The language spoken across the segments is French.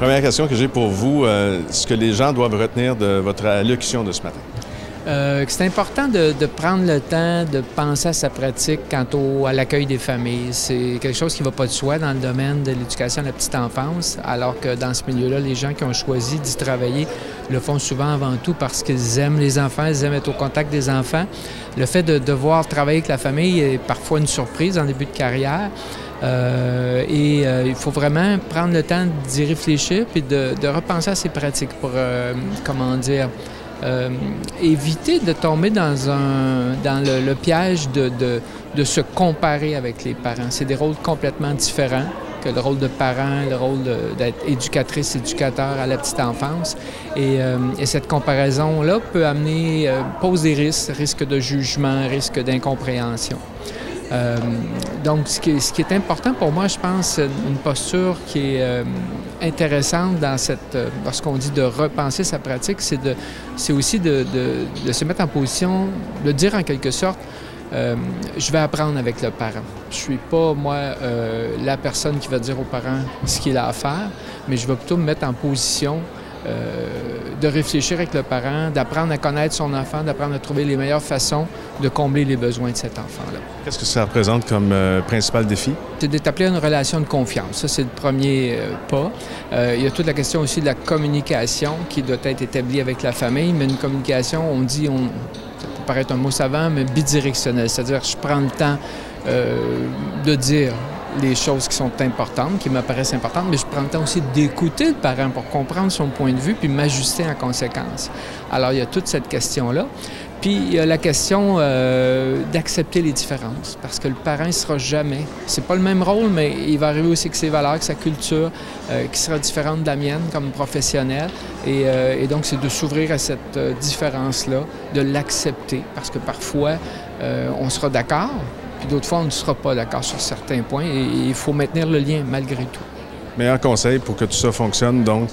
Première question que j'ai pour vous, ce que les gens doivent retenir de votre allocution de ce matin. C'est important de prendre le temps de penser à sa pratique quant à l'accueil des familles. C'est quelque chose qui ne va pas de soi dans le domaine de l'éducation de la petite enfance, alors que dans ce milieu-là, les gens qui ont choisi d'y travailler le font souvent avant tout parce qu'ils aiment les enfants, ils aiment être au contact des enfants. Le fait de devoir travailler avec la famille est parfois une surprise en début de carrière. Il faut vraiment prendre le temps d'y réfléchir puis de repenser à ses pratiques pour, éviter de tomber dans le piège de se comparer avec les parents. C'est des rôles complètement différents que le rôle de parent, le rôle d'être éducatrice, éducateur à la petite enfance. Et cette comparaison-là peut pose des risques de jugement, risques d'incompréhension. Donc, ce qui est important pour moi, je pense, une posture qui est intéressante lorsqu'on dit de repenser sa pratique, c'est aussi de se mettre en position, de dire en quelque sorte, je vais apprendre avec le parent. Je ne suis pas, moi, la personne qui va dire aux parents ce qu'il a à faire, mais je vais plutôt me mettre en position de réfléchir avec le parent, d'apprendre à connaître son enfant, d'apprendre à trouver les meilleures façons de combler les besoins de cet enfant-là. Qu'est-ce que ça représente comme principal défi? C'est d'établir une relation de confiance. Ça, c'est le premier pas. Il y a toute la question aussi de la communication qui doit être établie avec la famille, mais une communication, ça peut paraître un mot savant, mais bidirectionnel. C'est-à-dire que je prends le temps de dire les choses qui sont importantes, qui m'apparaissent importantes, mais je prends le temps aussi d'écouter le parent pour comprendre son point de vue puis m'ajuster en conséquence. Alors, il y a toute cette question-là. Puis, il y a la question d'accepter les différences, parce que le parent ne sera jamais. C'est pas le même rôle, mais il va arriver aussi que ses valeurs, que sa culture, qui sera différente de la mienne comme professionnel. Et donc, c'est de s'ouvrir à cette différence-là, de l'accepter, parce que parfois, on sera d'accord, puis d'autres fois, on ne sera pas d'accord sur certains points, et il faut maintenir le lien malgré tout. Meilleur conseil pour que tout ça fonctionne, donc?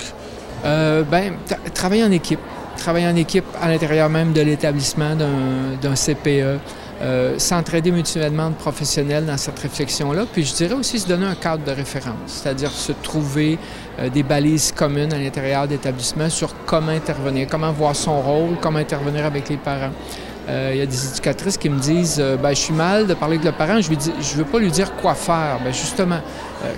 Travailler en équipe. Travailler en équipe à l'intérieur même de l'établissement d'un CPE, s'entraider mutuellement de professionnels dans cette réflexion-là. Puis je dirais aussi se donner un cadre de référence, c'est-à-dire se trouver des balises communes à l'intérieur d'établissements sur comment intervenir, comment voir son rôle, comment intervenir avec les parents. Il y a des éducatrices qui me disent je suis mal de parler avec le parent, je ne veux pas lui dire quoi faire. Bien, justement,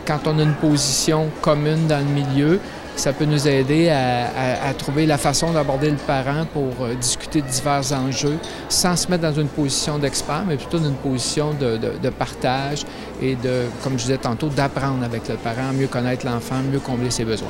quand on a une position commune dans le milieu, ça peut nous aider à trouver la façon d'aborder le parent pour discuter de divers enjeux sans se mettre dans une position d'expert, mais plutôt dans une position de partage et comme je disais tantôt, d'apprendre avec le parent, mieux connaître l'enfant, mieux combler ses besoins.